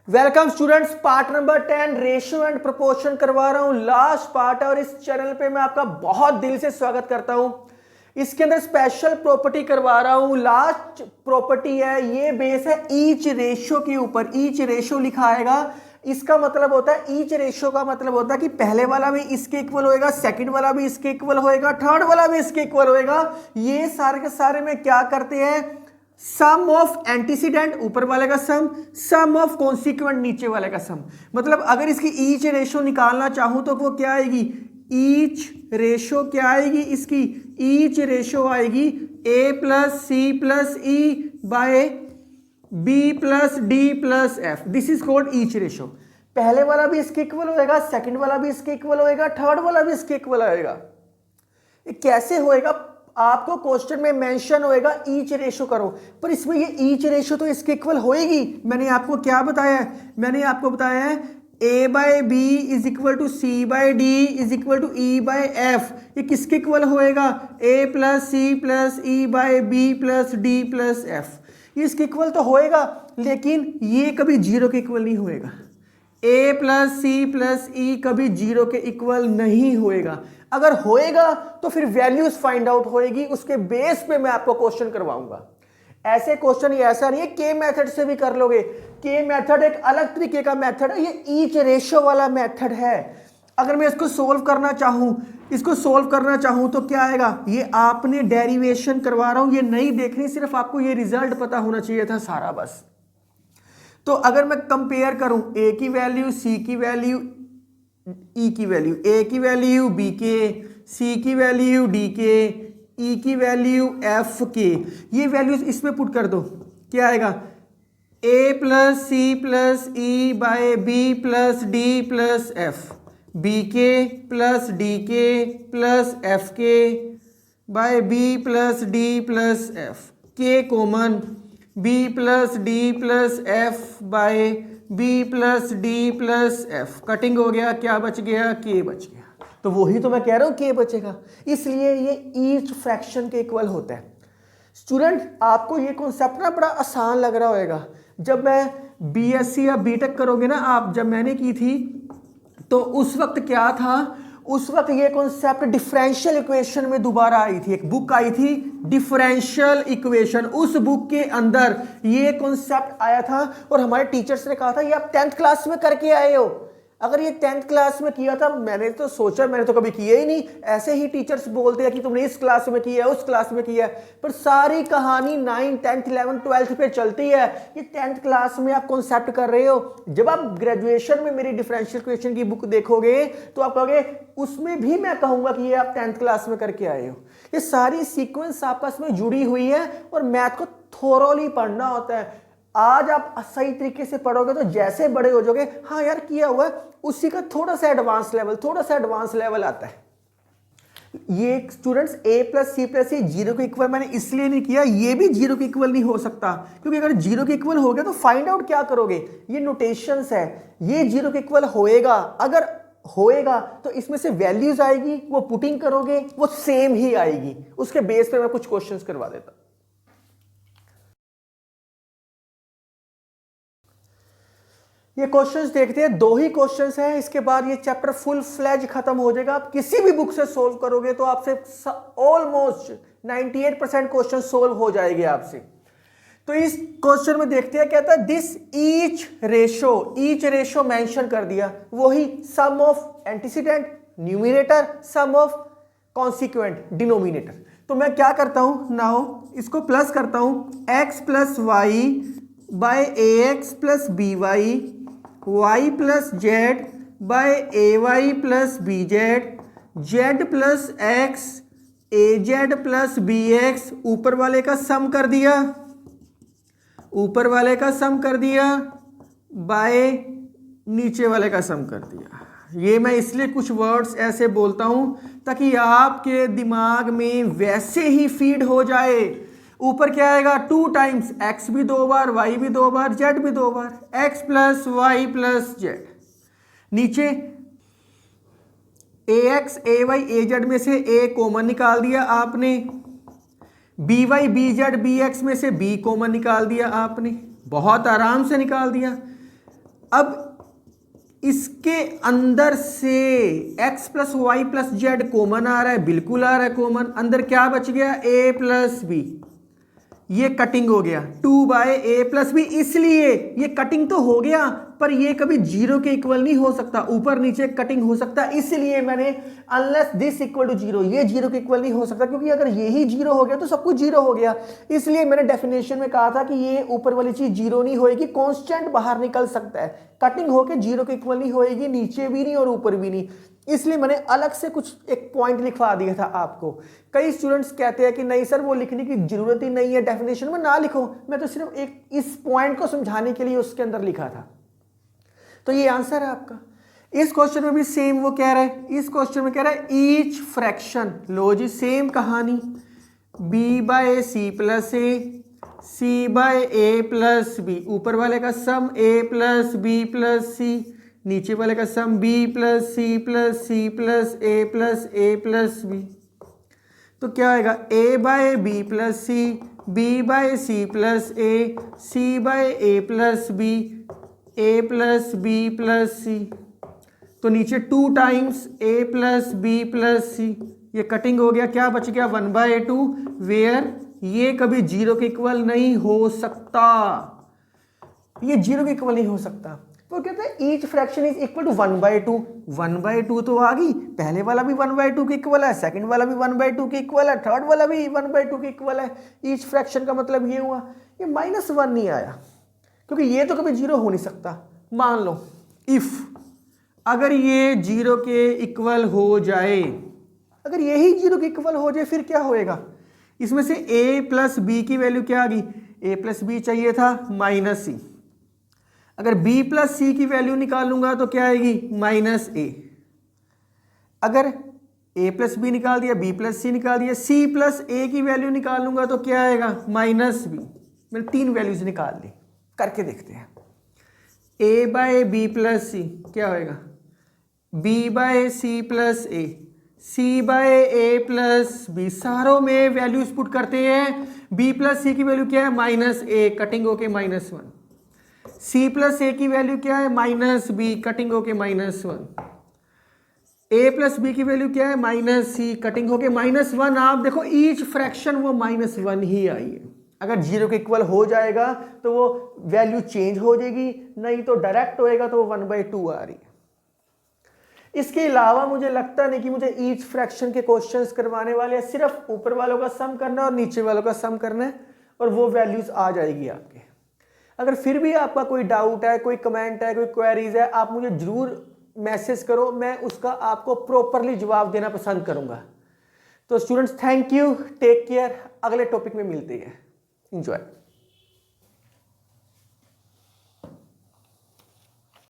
Welcome students, part number 10 ratio and proportion करवा रहा हूं। लास्ट पार्ट है और इस चैनल पे मैं आपका बहुत दिल से स्वागत करता हूं। इसके अंदर स्पेशल प्रॉपर्टी करवा रहा हूं। लास्ट प्रॉपर्टी है, ये बेस है ईच रेशियो के ऊपर। ईच रेशियो लिखा आएगा, इसका मतलब होता है ईच रेशियो का मतलब होता है कि पहले वाला भी इसके इक्वल होएगा, सेकंड वाला भी इसके इक्वल होएगा, थर्ड वाला भी इसके इक्वल होएगा। ये सारे के सारे में क्या करते हैं, सम ऑफ एंटीसीडेंट ऊपर वाले का सम ऑफ कॉन्सिक्वेंट नीचे वाले का सम। मतलब अगर इसकी ईच रेशियो निकालना चाहूं तो वो क्या आएगी, ईच रेशियो क्या आएगी, इसकी ईच रेशियो आएगी a plus C plus E by B plus D plus F. This is called each ratio. पहले वाला भी इसके इक्वल होएगा, सेकंड वाला भी इसके इक्वल होएगा, थर्ड वाला भी इसके इक्वल होएगा। ये कैसे होएगा, आपको क्वेश्चन में मेंशन होएगा ईच रेशियो करो, पर इसमें ये ईच रेशियो तो इसके इक्वल होएगी। मैंने आपको क्या बताया है, मैंने आपको बताया है a by B is equal to C by D is equal to E by F. ये किसके इक्वल होएगा, a plus C plus E by B plus D plus F. ये इसके इक्वल तो होएगा, लेकिन ये कभी जीरो के इक्वल नहीं होएगा। a प्लस सी प्लस ई कभी जीरो के इक्वल नहीं होएगा। अगर होएगा तो फिर वैल्यूज फाइंड आउट होएगी, उसके बेस पे मैं आपको क्वेश्चन करवाऊंगा। ऐसे क्वेश्चन ये ऐसा नहीं है के मेथड से भी कर लोगे। के मेथड एक अलग तरीके का मेथड है, ये ईच रेशियो वाला मेथड है। अगर मैं इसको सोल्व करना चाहूं तो क्या आएगा, ये आपने डेरिवेशन करवा रहा हूं, ये नहीं देखनी, सिर्फ आपको ये रिजल्ट पता होना चाहिए था सारा बस। तो अगर मैं कंपेयर करूं a की वैल्यू, c की वैल्यू, e की वैल्यू, a की वैल्यू b के, c की वैल्यू d के, e की वैल्यू f के, ये वैल्यूज इसमें पुट कर दो, क्या आएगा a plus C plus E by B plus D plus F, B के प्लस डी के प्लस एफ के by B plus D plus F, के common b plus D plus F by B plus D plus F, cutting हो गया, क्या बच गया, k बच गया। तो वही तो मैं कह रहा हूं k बचेगा, इसलिए ये ईच फ्रैक्शन के इक्वल होता है। स्टूडेंट, आपको ये कॉन्सेप्ट ना बड़ा आसान लग रहा होगा। जब मैं बीएससी या बीटेक करोगे ना आप, जब मैंने की थी तो उस वक्त क्या था, उस वक्त ये कॉन्सेप्ट डिफरेंशियल इक्वेशन में दोबारा आई थी। एक बुक आई थी डिफरेंशियल इक्वेशन, उस बुक के अंदर ये कॉन्सेप्ट आया था और हमारे टीचर्स ने कहा था ये आप 10th क्लास में करके आए हो। अगर ये 10th क्लास में किया था, मैंने तो सोचा, मैंने तो कभी किया ही नहीं। ऐसे ही टीचर्स बोलते हैं कि तुमने इस क्लास में किया है, उस क्लास में किया है, पर सारी कहानी 9th 10th 11th 12th पे चलती है। ये 10th क्लास में आप कॉन्सेप्ट कर रहे हो। जब आप ग्रेजुएशन में मेरी डिफरेंशियल इक्वेशन की बुक देखोगे तो आप कहोगे उसमें भी मैं कहूंगा कि ये आप 10th क्लास में करके आए हो। ये सारी सीक्वेंस आपस में जुड़ी हुई है और मैथ को थोरोली पढ़ना होता है। आज आप सही तरीके से पढ़ोगे तो जैसे बड़े हो जाओगे, हाँ यार किया हुआ है, उसी का थोड़ा सा एडवांस लेवल आता है। ये students a plus C plus E zero के इक्वल मैंने इसलिए नहीं किया, ये भी जीरो के इक्वल नहीं हो सकता, क्योंकि अगर जीरो के इक्वल हो गया तो फाइंड आउट क्या करोगे, ये नोटेशंस है, ये जीरो के इक्वल होएगा। अगर होएगा तो इसमें से वैल्यूज आएगी, वो पुटिंग करोगे वो सेम ही आएगी। उसके बेस पे मैं कुछ क्वेश्चंस करवा देता। ये क्वेश्चंस देखते हैं, दो ही क्वेश्चंस हैं, इसके बाद ये चैप्टर फुल फ्लैज खत्म हो जाएगा। आप किसी भी बुक से सोल्व करोगे तो आपसे ऑलमोस्ट 98% क्वेश्चन सोल्व हो जाएंगे आपसे। तो इस क्वेश्चन में देखते हैं, कहता है दिस ईच रेशियो मेंशन कर दिया, वही sum of antecedent numerator, sum of consequent denominator. तो मैं क्या करता हूं, नाउ इसको प्लस करता हूं, x plus Y by A X plus B Y, y plus Z by A Y plus B Z, Z plus X A Z plus B X, ऊपर वाले का सम कर दिया, बाय नीचे वाले का सम कर दिया। ये मैं इसलिए कुछ वर्ड्स ऐसे बोलता हूं ताकि आपके दिमाग में वैसे ही फीड हो जाए। ऊपर क्या आएगा, 2 टाइम्स x भी 2 बार, y भी 2 बार, z भी 2 बार, x plus Y plus Z. नीचे ax ay az में से a कॉमन निकाल दिया आपने, by bz bx में से b कॉमन निकाल दिया आपने, बहुत आराम से निकाल दिया। अब इसके अंदर से x plus Y plus Z common आ रहा है, बिल्कुल आ रहा है कॉमन। अंदर क्या बच गया, a प्लस बी, ये कटिंग हो गया 2/a प्लस बी। इसलिए ये कटिंग तो हो गया, पर ये कभी जीरो के इक्वल नहीं हो सकता, ऊपर नीचे कटिंग हो सकता है। इसलिए मैंने unless this equal to zero, ये जीरो के इक्वल नहीं हो सकता, क्योंकि अगर यही जीरो हो गया तो सब कुछ जीरो हो गया। इसलिए मैंने डेफिनेशन में कहा था कि ये ऊपर वाली चीज जीरो नहीं होएगी, कांस्टेंट बाहर निकल सकता है, कटिंग होके जीरो के इक्वल नहीं होएगी, नीचे भी नहीं और ऊपर भी नहीं। इसलिए मैंने अलग से कुछ एक पॉइंट लिखवा दिया था आपको। कई स्टूडेंट्स कहते हैं कि नहीं सर वो लिखने की जरूरत ही नहीं है, डेफिनेशन में ना लिखो, मैं तो सिर्फ एक इस पॉइंट को समझाने के लिए उसके अंदर लिखा था। तो ये आंसर है आपका। इस क्वेश्चन में भी सेम वो कह रहा है, इस क्वेश्चन में कह रहा है ईच फ्रैक्शन, लो जी सेम कहानी, b/c plus a, c/a plus b, ऊपर वाले का सम a plus b plus c, नीचे वाले का सम b plus c plus c plus a plus a plus b। तो क्या आएगा, a/b plus c, b/c plus a, c/a plus b, a plus b plus c। तो नीचे 2 times a plus b plus c, ये cutting हो गया, क्या बच गया 1/2, वेयर ये कभी जीरो के इक्वल नहीं हो सकता, ये जीरो के इक्वल नहीं हो सकता। तो कहते हैं each fraction is equal to 1/2, 1/2 तो आ गई, पहले वाला भी 1/2 के इक्वल है, सेकंड वाला भी 1/2 के इक्वल है, थर्ड वाला भी 1/2 के इक्वल है। ईच फ्रैक्शन का मतलब ये हुआ, ये -1 नहीं आया, क्योंकि ये तो कभी जीरो हो नहीं सकता। मान लो इफ अगर ये जीरो के इक्वल हो जाए, अगर यही जीरो के इक्वल हो जाए फिर क्या होएगा, इसमें से a प्लस बी की वैल्यू क्या आ गई, a प्लस बी चाहिए था -c, अगर b प्लस सी की वैल्यू निकालूंगा तो क्या आएगी -a, अगर a प्लस बी निकाल दिया, b प्लस सी निकाल दिया, c प्लस a की वैल्यू निकालूंगा तो क्या आएगा -b। मैंने 3 वैल्यूज निकाल ली, करके देखते हैं। a/b प्लस सी क्या होएगा, b/c plus a, c/a plus b, सारों में वैल्यूज पुट करते हैं। b प्लस सी की वैल्यू क्या है -a, कटिंग होके -1, c प्लस a की वैल्यू क्या है -b, कटिंग होके -1, a प्लस b की वैल्यू क्या है -c, कटिंग होके -1। आप देखो ईच फ्रैक्शन वो -1 ही आई है। अगर जीरो के इक्वल हो जाएगा तो वो वैल्यू चेंज हो जाएगी, नहीं तो डायरेक्ट होएगा तो वो 1/2 आ रही है। इसके अलावा मुझे लगता नहीं कि मुझे ईच फ्रैक्शन के क्वेश्चंस करवाने वाले हैं, सिर्फ ऊपर वालों का सम करना है और नीचे वालों का सम करना है और वो वैल्यूज आ जाएगी आपके। अगर फिर भी आपका कोई डाउट है, कोई कमेंट है, कोई क्वेरीज है, आप मुझे जरूर मैसेज करो, मैं उसका आपको प्रॉपरली जवाब देना पसंद करूंगा। तो students thank you, take care, अगले टॉपिक में मिलते हैं, एंजॉय।